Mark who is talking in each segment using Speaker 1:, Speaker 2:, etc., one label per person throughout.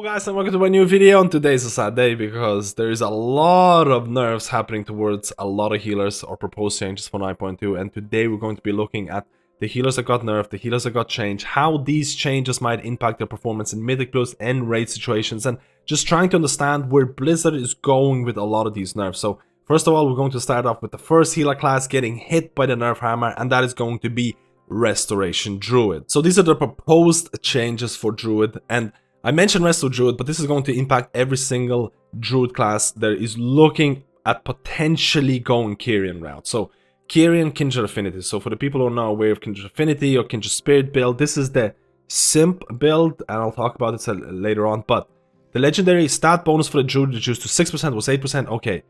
Speaker 1: Hello guys and welcome to my new video, and today's a sad day because there is a lot of nerfs happening towards a lot of healers or proposed changes for 9.2, and today we're going to be looking at the healers that got nerfed, the healers that got changed, how these changes might impact their performance in Mythic Plus and raid situations, and just trying to understand where Blizzard is going with a lot of these nerfs. So first of all, we're going to start off with the first healer class getting hit by the nerf hammer, and that is going to be Restoration Druid. So these are the proposed changes for Druid, and I mentioned Resto Druid, but this is going to impact every single Druid class that is looking at potentially going Kyrian route. So Kyrian Kindred Affinity. So for the people who are not aware of Kindred Affinity or Kindred Spirit build, this is the simp build, and I'll talk about it later on. But the legendary stat bonus for the Druid reduced to 6% was 8%. Okay,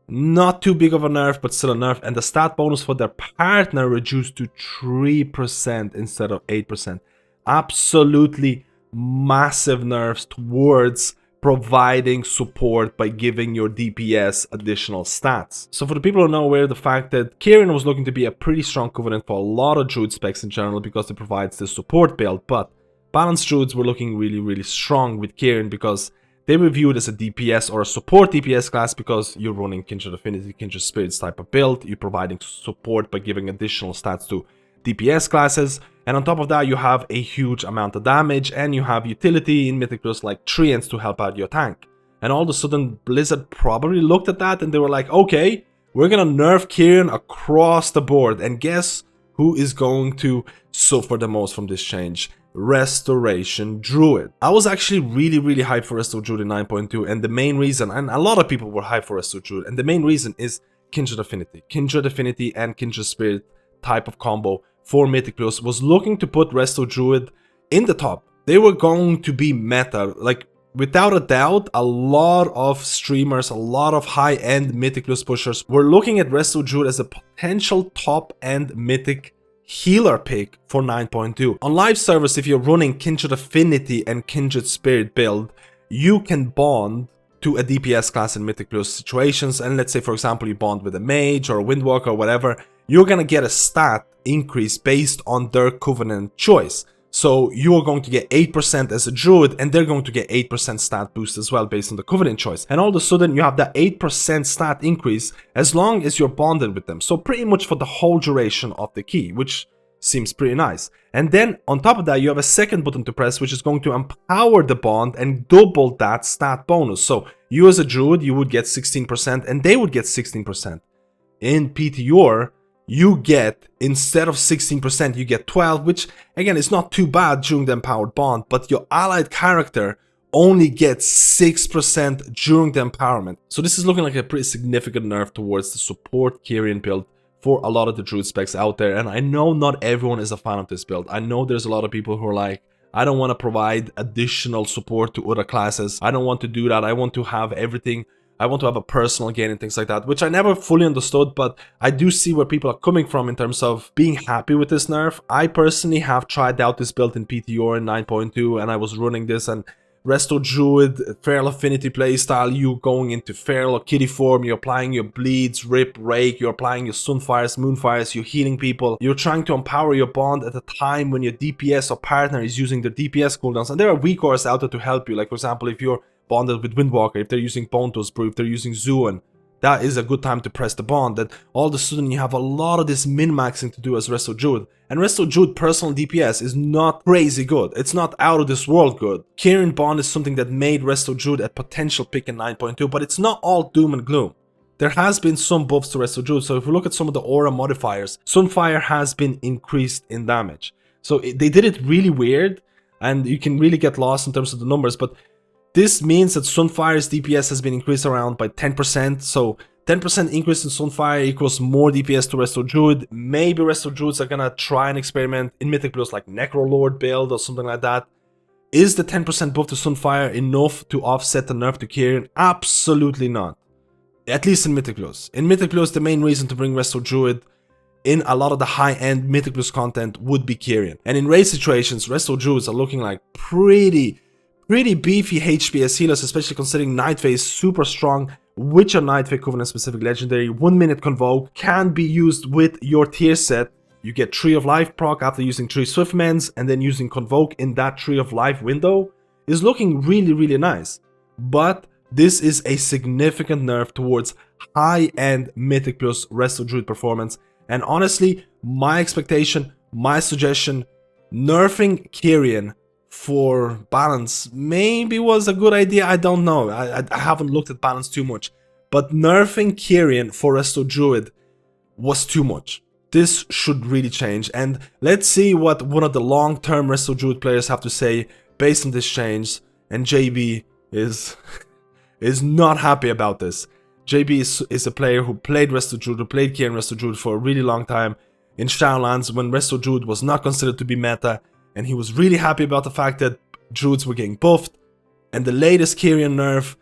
Speaker 1: not too big of a nerf, but still a nerf. And the stat bonus for their partner reduced to 3% instead of 8%. Absolutely massive nerfs towards providing support by giving your DPS additional stats. So for the people who are not aware of the fact that Kyrian was looking to be a pretty strong covenant for a lot of Druid specs in general because it provides the support build, but balanced Druids were looking really strong with Kyrian because they were viewed as a DPS or a support DPS class because you're running Kindred Affinity, Kindred Spirits type of build, you're providing support by giving additional stats to DPS classes, and on top of that you have a huge amount of damage and you have utility in Mythic Plus like treants to help out your tank. And all of a sudden Blizzard probably looked at that and they were like, okay, we're gonna nerf Kyrian across the board, and guess who is going to suffer the most from this change? Restoration Druid. I was actually really hyped for Resto Druid in 9.2, and the main reason, and a lot of people were hyped for Resto Druid, and the main reason is Kindred Affinity. Kindred Affinity and Kindred Spirit type of combo for Mythic Plus was looking to put Resto Druid in the top. They were going to be meta, like without a doubt. A lot of streamers, a lot of high-end Mythic Plus pushers were looking at Resto Druid as a potential top-end Mythic healer pick for 9.2. On live servers, if you're running Kindred Affinity and Kindred Spirit build, you can bond to a DPS class in Mythic Plus situations, and let's say for example you bond with a mage or a windwalker or whatever, you're gonna get a stat increase based on their covenant choice. So you're going to get 8% as a Druid, and they're going to get 8% stat boost as well based on the covenant choice. And all of a sudden you have that 8% stat increase as long as you're bonded with them. So pretty much for the whole duration of the key, which seems pretty nice. And then on top of that you have a second button to press, which is going to empower the bond and double that stat bonus. So you as a Druid, you would get 16% and they would get 16%. In PTR, you get, instead of 16%, you get 12, which again is not too bad during the empowered bond, but your allied character only gets 6% during the empowerment. So this is looking like a pretty significant nerf towards the support Kyrian build for a lot of the Druid specs out there. And I know not everyone is a fan of this build. I know there's a lot of people who are like, I don't want to provide additional support to other classes. I don't want to do that. I want to have everything. I want to have a personal gain and things like that, which I never fully understood, but I do see where people are coming from in terms of being happy with this nerf. I personally have tried out this build in PTR in 9.2, and I was running this, and Resto Druid, Feral Affinity playstyle, you going into Feral or Kitty form, you're applying your Bleeds, Rip, Rake, you're applying your Sunfires, Moonfires, you're healing people, you're trying to empower your bond at a time when your DPS or partner is using their DPS cooldowns, and there are weak cores out there to help you, like for example if you're bonded with Windwalker, if they're using Bontos Brew, if they're using Zuan, that is a good time to press the bond. That all of a sudden you have a lot of this min-maxing to do as Resto Druid. And Resto Druid personal DPS is not crazy good. It's not out of this world good. Kyrian bond is something that made Resto Druid a potential pick in 9.2, but it's not all doom and gloom. There has been some buffs to Resto Druid, so if we look at some of the aura modifiers, Sunfire has been increased in damage. So they did it really weird, and you can really get lost in terms of the numbers, but this means that Sunfire's DPS has been increased around by 10%, so 10% increase in Sunfire equals more DPS to Resto Druid. Maybe Resto Druids are gonna try and experiment in Mythic Plus like Necrolord build or something like that. Is the 10% buff to Sunfire enough to offset the nerf to Kyrian? Absolutely not. At least in Mythic Plus. In Mythic Plus, the main reason to bring Resto Druid in a lot of the high-end Mythic Plus content would be Kyrian. And in raid situations, Resto Druids are looking like pretty beefy HPS healers, especially considering Nightfey is super strong. Witcher Nightfey Covenant specific legendary, 1 minute convoke, can be used with your tier set. You get Tree of Life proc after using 3 Swiftmans, and then using convoke in that Tree of Life window. is looking really, really nice. But this is a significant nerf towards high-end Mythic Plus Resto Druid performance. And honestly, my expectation, my suggestion, nerfing Kyrian for balance maybe was a good idea. I don't know. I haven't looked at balance too much. But nerfing Kyrian for Resto Druid was too much. This should really change. And let's see what one of the long-term Resto Druid players have to say based on this change. And JB is not happy about this. JB is a player who played Resto Druid, who played Kyrian Resto Druid for a really long time in Shadowlands when Resto Druid was not considered to be meta, and he was really happy about the fact that Druids were getting buffed, and the latest Kyrian nerf,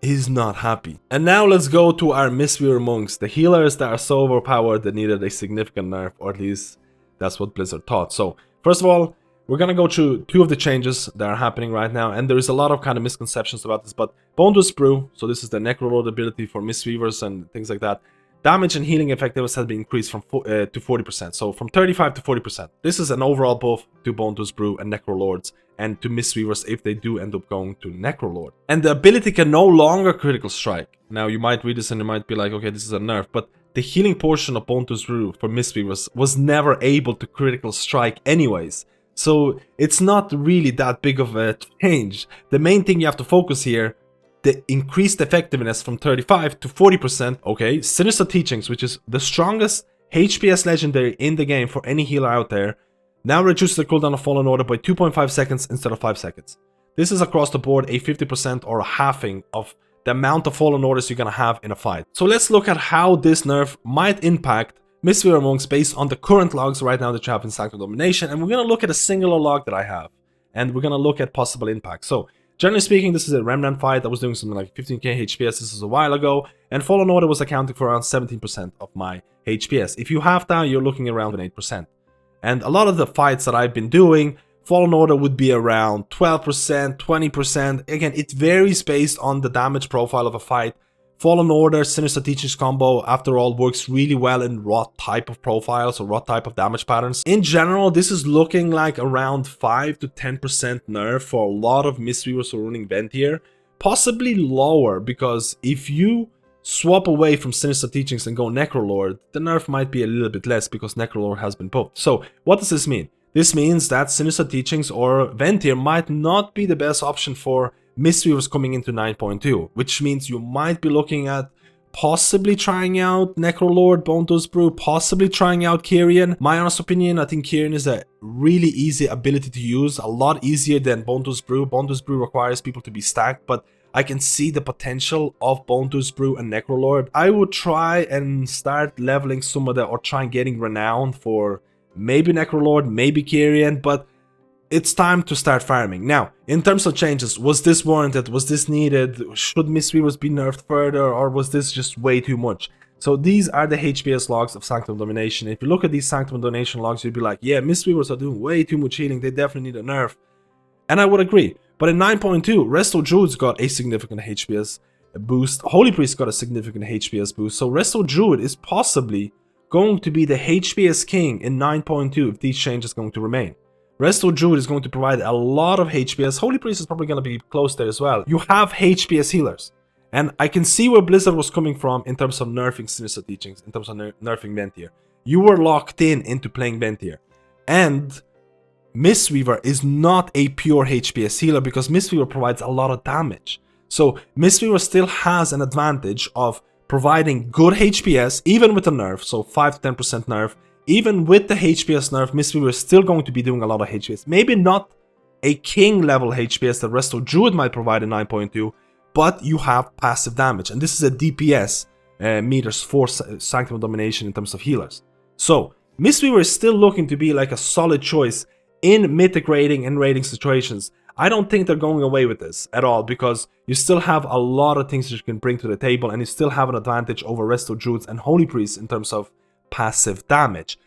Speaker 1: he's not happy. And now let's go to our Mistweaver Monks, the healers that are so overpowered that needed a significant nerf, or at least that's what Blizzard thought. So first of all, we're gonna go through two of the changes that are happening right now, and there is a lot of kind of misconceptions about this, but Bonedust Brew, so this is the Necrolord ability for Mistweavers and things like that, damage and healing effectiveness has been increased from to 40%, so from 35 to 40%. This is an overall buff to Bonedust Brew and Necrolords, and to Mistweavers if they do end up going to Necrolord. And the ability can no longer critical strike. Now you might read this and you might be like, okay, this is a nerf, but the healing portion of Bonedust Brew for Mistweavers was never able to critical strike anyways. So it's not really that big of a change. The main thing you have to focus here, the increased effectiveness from 35 to 40%. Okay, Sinister Teachings, which is the strongest HPS legendary in the game for any healer out there, now reduces the cooldown of Fallen Order by 2.5 seconds instead of 5 seconds. This is across the board a 50% or a halving of the amount of Fallen Orders you're gonna have in a fight. So let's look at how this nerf might impact Mistweaver Monks based on the current logs right now that you have in Sanctum Domination, and we're going to look at a singular log that I have, and we're going to look at possible impact. So, generally speaking, this is a Remnant fight. I was doing something like 15k HPS, this is a while ago, and Fallen Order was accounting for around 17% of my HPS. If you have that, you're looking around an 8%. And a lot of the fights that I've been doing, Fallen Order would be around 12%, 20%. Again, it varies based on the damage profile of a fight. Fallen Order, Sinister Teachings combo, after all, works really well in rot type of profiles or rot type of damage patterns. In general, this is looking like around 5 to 10% nerf for a lot of Mistweavers who are running Ventier. Possibly lower, because if you swap away from Sinister Teachings and go Necrolord, the nerf might be a little bit less because Necrolord has been buffed. So, what does this mean? This means that Sinister Teachings or Ventier might not be the best option for Mistweavers coming into 9.2, which means you might be looking at possibly trying out Necrolord, Bonedust Brew, possibly trying out Kyrian. My honest opinion, I think Kyrian is a really easy ability to use, a lot easier than Bonedust Brew. Bonedust Brew requires people to be stacked, but I can see the potential of Bonedust Brew and Necrolord. I would try and start leveling some of the, or try and getting renown for maybe Necrolord, maybe Kyrian, but it's time to start farming. Now, in terms of changes, was this warranted? Was this needed? Should Mistweavers be nerfed further, or was this just way too much? So these are the HPS logs of Sanctum Domination. If you look at these Sanctum Domination logs, you'd be like, yeah, Mistweavers are doing way too much healing. They definitely need a nerf. And I would agree. But in 9.2, Resto Druids got a significant HPS boost. Holy Priest got a significant HPS boost. So Resto Druid is possibly going to be the HPS king in 9.2 if these changes are going to remain. Resto Druid is going to provide a lot of HPS. Holy Priest is probably going to be close there as well. You have HPS healers. And I can see where Blizzard was coming from in terms of nerfing Sinister Teachings, in terms of nerfing Ventier. You were locked into playing Ventier. And Mistweaver is not a pure HPS healer because Mistweaver provides a lot of damage. So Mistweaver still has an advantage of providing good HPS, even with a nerf, so 5 to 10% nerf. Even with the HPS nerf, Mistweaver is still going to be doing a lot of HPS. Maybe not a king level HPS that Resto Druid might provide in 9.2, but you have passive damage. And this is a DPS meters for Sanctum Domination in terms of healers. So, Mistweaver is still looking to be like a solid choice in mythic raiding and raiding situations. I don't think they're going away with this at all, because you still have a lot of things that you can bring to the table, and you still have an advantage over Resto Druids and Holy Priests in terms of passive damage.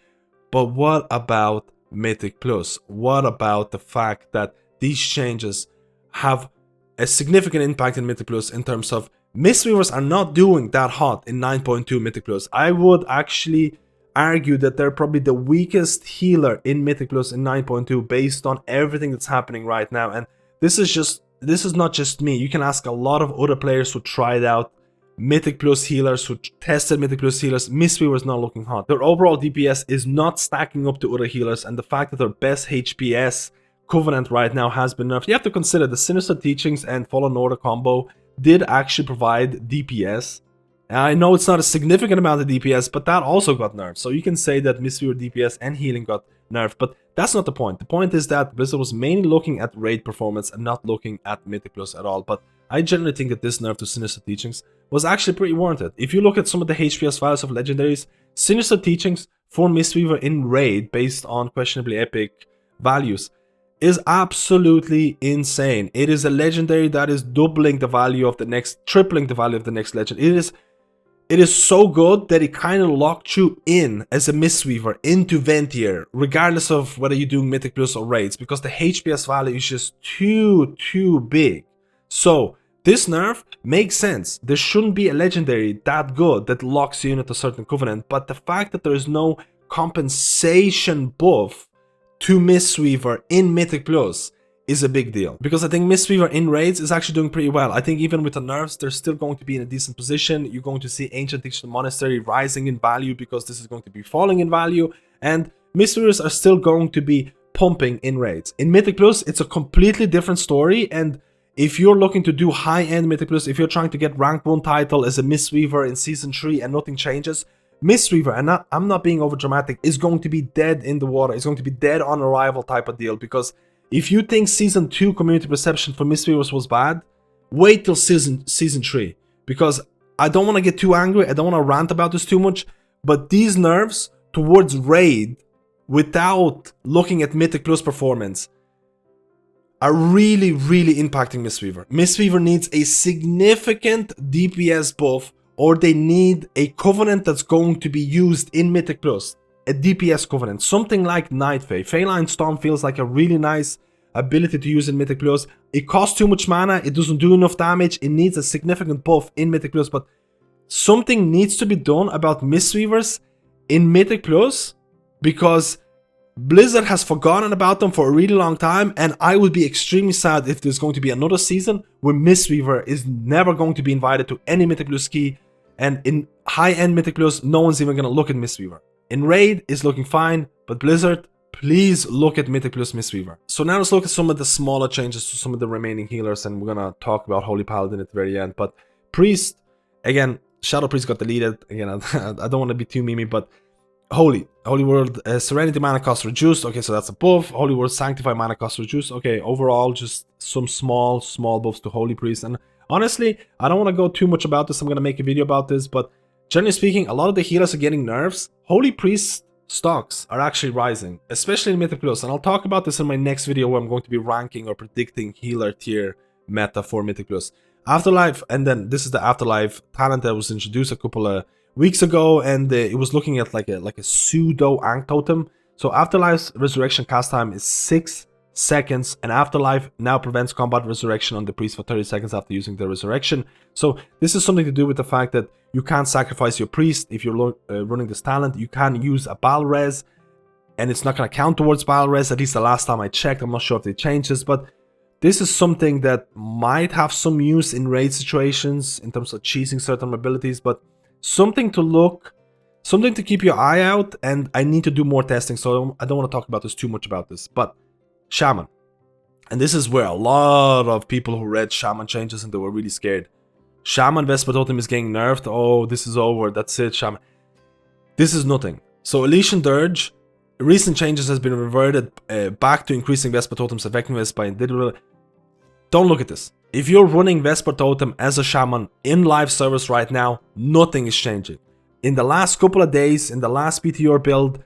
Speaker 1: But what about Mythic Plus? What about the fact that these changes have a significant impact in Mythic Plus in terms of Mistweavers are not doing that hot in 9.2 Mythic Plus? I would actually argue that they're probably the weakest healer in Mythic Plus in 9.2 based on everything that's happening right now. And this is not just me. You can ask a lot of other players who tried out Mythic Plus healers, who tested Mythic Plus healers. Mistweaver is not looking hot. Their overall DPS is not stacking up to other healers, and the fact that their best HPS Covenant right now has been nerfed. You have to consider the Sinister Teachings and Fallen Order combo did actually provide DPS. And I know it's not a significant amount of DPS, but that also got nerfed. So you can say that Mistweaver DPS and healing got nerfed, but that's not the point. The point is that Blizzard was mainly looking at raid performance and not looking at Mythic Plus at all. But I generally think that this nerf to Sinister Teachings was actually pretty warranted. If you look at some of the HPS values of legendaries, Sinister Teachings for Mistweaver in raid based on questionably epic values is absolutely insane. It is a legendary that is doubling the value of the next, tripling the value of the next legend. It is so good that it kind of locked you in as a Mistweaver into Ventier, regardless of whether you're doing Mythic Plus or raids, because the HPS value is just too big. So this nerf makes sense. There shouldn't be a legendary that good that locks you in at a certain covenant, but the fact that there is no compensation buff to Mistweaver in Mythic Plus is a big deal, because I think Mistweaver in raids is actually doing pretty well. I think even with the nerfs, they're still going to be in a decent position. You're going to see Ancient Digital Monastery rising in value because this is going to be falling in value, and Mistweavers are still going to be pumping in raids. In Mythic Plus, it's a completely different story, and if you're looking to do high-end Mythic Plus, if you're trying to get rank 1 title as a Mistweaver in Season 3 and nothing changes, Mistweaver, and I'm not being over dramatic, is going to be dead in the water. It's going to be dead on arrival type of deal, because if you think Season 2 community perception for Mistweavers was bad, wait till Season 3, because I don't want to get too angry, I don't want to rant about this too much, but these nerfs towards raid without looking at Mythic Plus performance are really impacting Mistweaver. Mistweaver needs a significant DPS buff, or they need a covenant that's going to be used in Mythic Plus. A DPS covenant. Something like Night Fae. Feline Storm feels like a really nice ability to use in Mythic Plus. It costs too much mana, it doesn't do enough damage, it needs a significant buff in Mythic Plus, but something needs to be done about Mistweavers in Mythic Plus, because Blizzard has forgotten about them for a really long time, and I would be extremely sad if there's going to be another season where Mistweaver is never going to be invited to any Mythic Plus key, and in high-end Mythic Plus, no one's even going to look at Mistweaver. In raid, it's looking fine, but Blizzard, please look at Mythic Plus Mistweaver. So now let's look at some of the smaller changes to some of the remaining healers, and we're going to talk about Holy Paladin at the very end. But Priest, again, Shadow Priest got deleted. Again, I don't want to be too memey, but Holy World, Serenity mana cost reduced. Okay, so that's a buff. Holy World Sanctify mana cost reduced. Okay, overall, just some small buffs to Holy Priest. And honestly, I don't want to go too much about this. I'm going to make a video about this, but generally speaking, a lot of the healers are getting nerfs. Holy Priest stocks are actually rising, especially in Mythic Plus. And I'll talk about this in my next video where I'm going to be ranking or predicting healer tier meta for Mythic Plus. Afterlife, and then this is the Afterlife talent that was introduced a couple of weeks ago, and it was looking at like a pseudo Ankh totem. So Afterlife's resurrection cast time is 6 seconds, and Afterlife now prevents combat resurrection on the priest for 30 seconds after using the resurrection. So this is something to do with the fact that you can't sacrifice your priest if you're running this talent. You can use a Bal res, and it's not going to count towards Bal res, at least the last time I checked. I'm not sure if they changed this, but this is something that might have some use in raid situations in terms of cheesing certain abilities, but something to keep your eye out, and I need to do more testing, so I don't want to talk about this too much about this. But Shaman, and this is where a lot of people who read Shaman changes and they were really scared. Shaman Vesper Totem is getting nerfed. Oh, this is over, that's it, Shaman. This is nothing. So Elysian Dirge, recent changes has been reverted back to increasing Vesper Totem's effectiveness by individual. Don't look at this. If you're running Vesper Totem as a Shaman in live service right now, nothing is changing. In the last couple of days, in the last PTR build,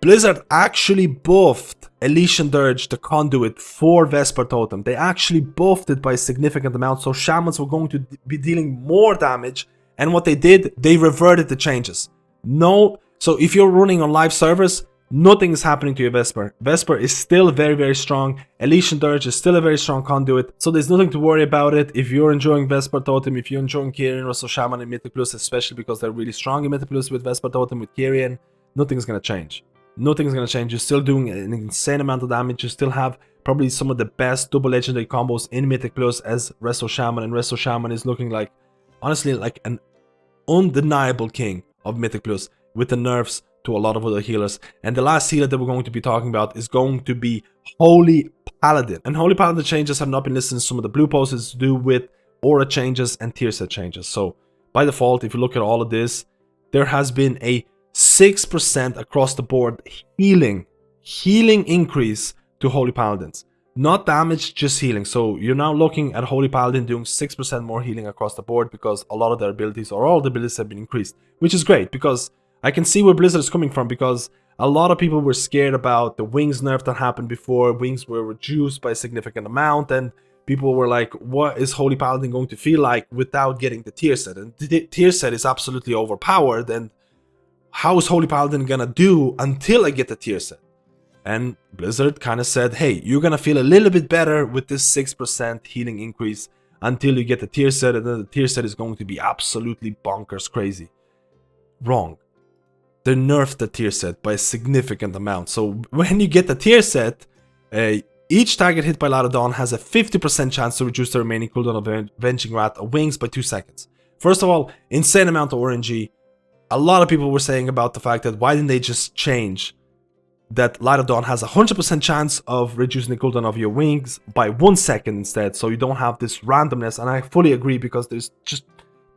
Speaker 1: Blizzard actually buffed Elysian Dirge, the conduit, for Vesper Totem. They actually buffed it by a significant amount, so Shamans were going to be dealing more damage, and what they did, they reverted the changes. No, so if you're running on live servers, nothing is happening to your Vesper. Vesper is still very strong. Elysian Dirge is still a very strong conduit, so there's nothing to worry about it. If you're enjoying Vesper Totem, if you're enjoying Kyrian, also Shaman in Mythic Plus, especially because they're really strong in Mythic Plus with Vesper Totem with Kyrian, nothing's gonna change. nothing's gonna change. You're still doing an insane amount of damage. You still have probably some of the best double legendary combos in Mythic Plus as Resto Shaman, and Resto Shaman is looking like, honestly, like an undeniable king of Mythic Plus with the nerfs to a lot of other healers. And the last healer that we're going to be talking about is going to be Holy Paladin. And Holy Paladin changes have not been listed in some of the blue posts. It's to do with aura changes and tier set changes. So by default, if you look at all of this, there has been a 6% across the board healing increase to Holy Paladins. Not damage, just healing. So you're now looking at Holy Paladin doing 6% more healing across the board because a lot of their abilities, or all the abilities, have been increased. Which is great, because I can see where Blizzard is coming from, because a lot of people were scared about the wings nerf that happened before. Wings were reduced by a significant amount, and people were like, what is Holy Paladin going to feel like without getting the tier set? And the tier set is absolutely overpowered, and how is Holy Paladin gonna do until I get the tier set? And Blizzard kind of said, hey, you're gonna feel a little bit better with this 6% healing increase until you get the tier set, and then the tier set is going to be absolutely bonkers crazy. Wrong. They nerfed the tier set by a significant amount. So when you get the tier set, each target hit by Light of Dawn has a 50% chance to reduce the remaining cooldown of Avenging Wrath of Wings by 2 seconds. First of all, insane amount of RNG. A lot of people were saying about the fact that why didn't they just change that Light of Dawn has a 100% chance of reducing the cooldown of your wings by 1 second instead, so you don't have this randomness. And I fully agree, because there's just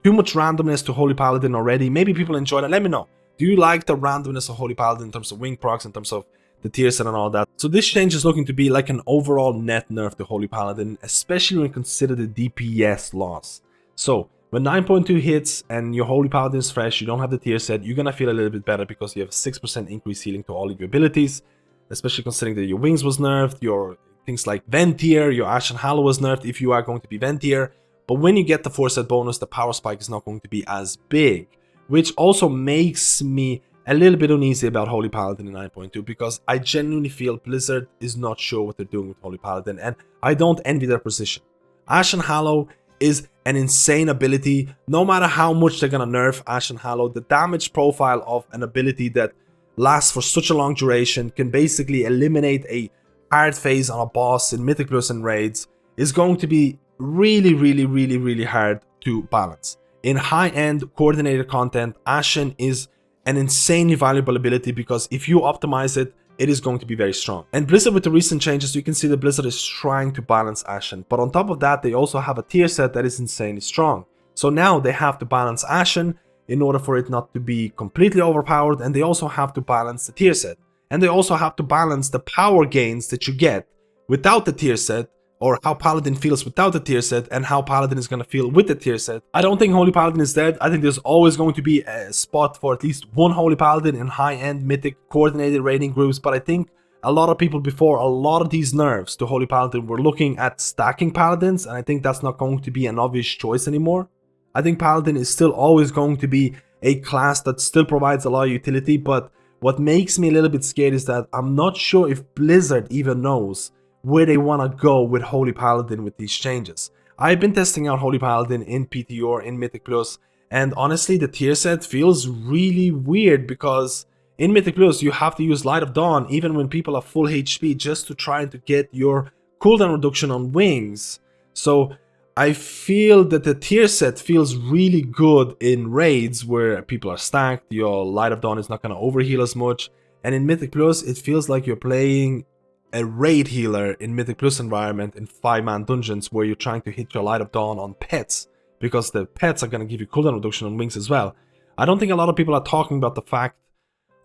Speaker 1: too much randomness to Holy Paladin already. Maybe people enjoy it. Let me know. Do you like the randomness of Holy Paladin in terms of wing procs, in terms of the tier set and all that? So this change is looking to be like an overall net nerf to Holy Paladin, especially when you consider the DPS loss. So when 9.2 hits and your Holy Paladin is fresh, you don't have the tier set, you're gonna feel a little bit better because you have 6% increased healing to all of your abilities, especially considering that your wings was nerfed, your things like Ventier, your Ashen Hallow was nerfed if you are going to be Ventier. But when you get the 4-set bonus, the power spike is not going to be as big, which also makes me a little bit uneasy about Holy Paladin in 9.2, because I genuinely feel Blizzard is not sure what they're doing with Holy Paladin, and I don't envy their position. Ashen Hallow is an insane ability. No matter how much they're gonna nerf Ashen Hallow, the damage profile of an ability that lasts for such a long duration, can basically eliminate a hard phase on a boss in Mythic Plus and raids, is going to be really hard to balance. In high-end coordinated content, Ashen is an insanely valuable ability, because if you optimize it, it is going to be very strong. And Blizzard, with the recent changes, you can see that Blizzard is trying to balance Ashen. But on top of that, they also have a tier set that is insanely strong. So now they have to balance Ashen in order for it not to be completely overpowered, and they also have to balance the tier set. And they also have to balance the power gains that you get without the tier set, or how Paladin feels without the tier set, and how Paladin is going to feel with the tier set. I don't think Holy Paladin is dead. I think there's always going to be a spot for at least one Holy Paladin in high-end mythic coordinated raiding groups, but I think a lot of people before a lot of these nerfs to Holy Paladin were looking at stacking Paladins, and I think that's not going to be an obvious choice anymore. I think Paladin is still always going to be a class that still provides a lot of utility, but what makes me a little bit scared is that I'm not sure if Blizzard even knows where they want to go with Holy Paladin with these changes. I've been testing out Holy Paladin in PTR, in Mythic Plus, and honestly the tier set feels really weird, because in Mythic Plus you have to use Light of Dawn even when people are full HP just to try to get your cooldown reduction on wings. So I feel that the tier set feels really good in raids where people are stacked, your Light of Dawn is not going to overheal as much, and in Mythic Plus it feels like you're playing a raid healer in Mythic Plus environment in 5-man dungeons where you're trying to hit your Light of Dawn on pets, because the pets are going to give you cooldown reduction on wings as well. I don't think a lot of people are talking about the fact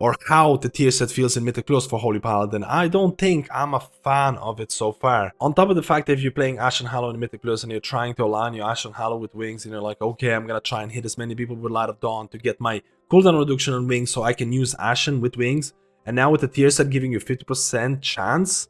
Speaker 1: or how the tier set feels in Mythic Plus for Holy Paladin. I don't think I'm a fan of it so far. On top of the fact that if you're playing Ashen Hallow in Mythic Plus and you're trying to align your Ashen Hallow with wings, and you're like, okay, I'm going to try and hit as many people with Light of Dawn to get my cooldown reduction on wings so I can use Ashen with wings. And now with the tier set giving you 50% chance,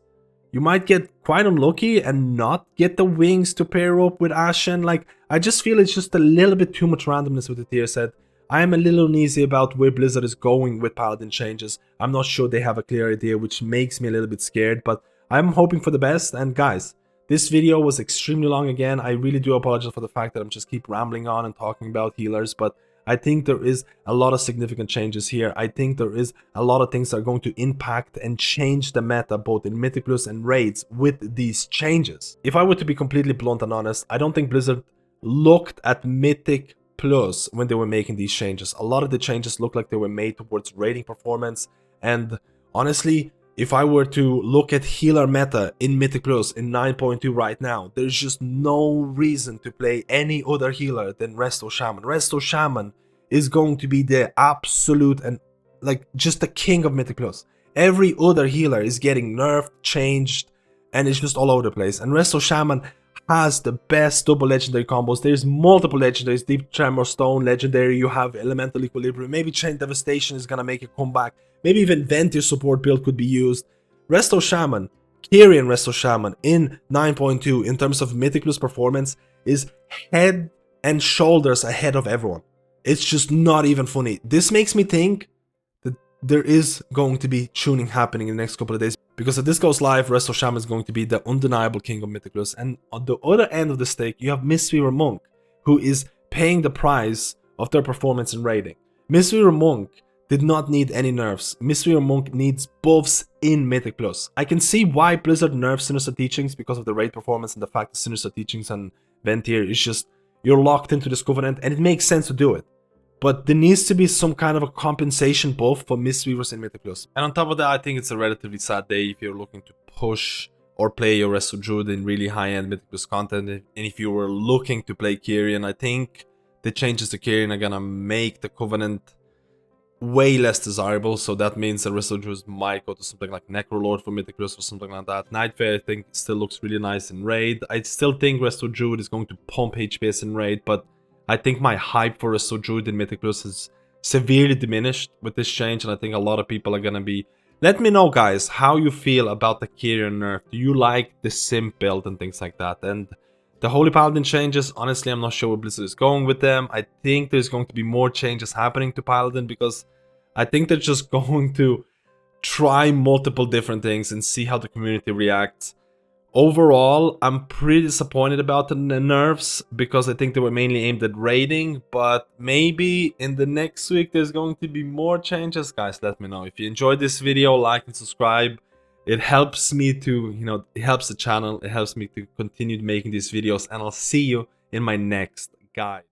Speaker 1: you might get quite unlucky and not get the wings to pair up with Ashen. Like, I just feel it's just a little bit too much randomness with the tier set. I am a little uneasy about where Blizzard is going with Paladin changes. I'm not sure they have a clear idea, which makes me a little bit scared, but I'm hoping for the best. And guys, this video was extremely long again. I really do apologize for the fact that I'm just keep rambling on and talking about healers, but I think there is a lot of significant changes here. I think there is a lot of things that are going to impact and change the meta both in Mythic Plus and Raids with these changes. If I were to be completely blunt and honest, I don't think Blizzard looked at Mythic Plus when they were making these changes. A lot of the changes look like they were made towards rating performance, and honestly, if I were to look at healer meta in Mythic Plus in 9.2 right now, there's just no reason to play any other healer than Resto Shaman. Resto Shaman is going to be the absolute and like just the king of Mythic Plus. Every other healer is getting nerfed, changed, and it's just all over the place. And Resto Shaman has the best double legendary combos. There's multiple legendaries. Deep Tremor Stone legendary. You have Elemental Equilibrium. Maybe Chain Devastation is gonna make a comeback. Maybe even Ventir support build could be used. Resto Shaman, Kyrian Resto Shaman in 9.2 in terms of Mythic Plus performance is head and shoulders ahead of everyone. It's just not even funny. This makes me think that there is going to be tuning happening in the next couple of days, because if this goes live, Resto Shaman is going to be the undeniable king of Mythic Plus. And on the other end of the stake, you have Mistweaver Monk, who is paying the price of their performance in raiding. Mistweaver Monk did not need any nerfs. Mistweaver Monk needs buffs in Mythic Plus. I can see why Blizzard nerfs Sinister Teachings because of the raid performance and the fact that Sinister Teachings and Ventir is just, you're locked into this covenant, and it makes sense to do it. But there needs to be some kind of a compensation buff for Mistweavers in Mythic Plus. And on top of that, I think it's a relatively sad day if you're looking to push or play your Resto Druid in really high-end Mythic Plus content. And if you were looking to play Kyrian, I think the changes to Kyrian are gonna make the Covenant way less desirable. So that means that Resto Druids might go to something like Necrolord for Mythic Plus or something like that. Nightfare, I think, still looks really nice in Raid. I still think Resto Druid is going to pump HPS in Raid, but I think my hype for Resto Druid in Mythic Plus is severely diminished with this change, and I think a lot of people are gonna be... Let me know, guys, how you feel about the Kyrian nerf. Do you like the Simp build and things like that? And the Holy Paladin changes, honestly, I'm not sure where Blizzard is going with them. I think there's going to be more changes happening to Paladin, because I think they're just going to try multiple different things and see how the community reacts. Overall, I'm pretty disappointed about the nerfs because I think they were mainly aimed at raiding, but maybe in the next week there's going to be more changes. Guys, let me know. If you enjoyed this video, like and subscribe. It helps me to, it helps the channel. It helps me to continue making these videos, and I'll see you in my next guide.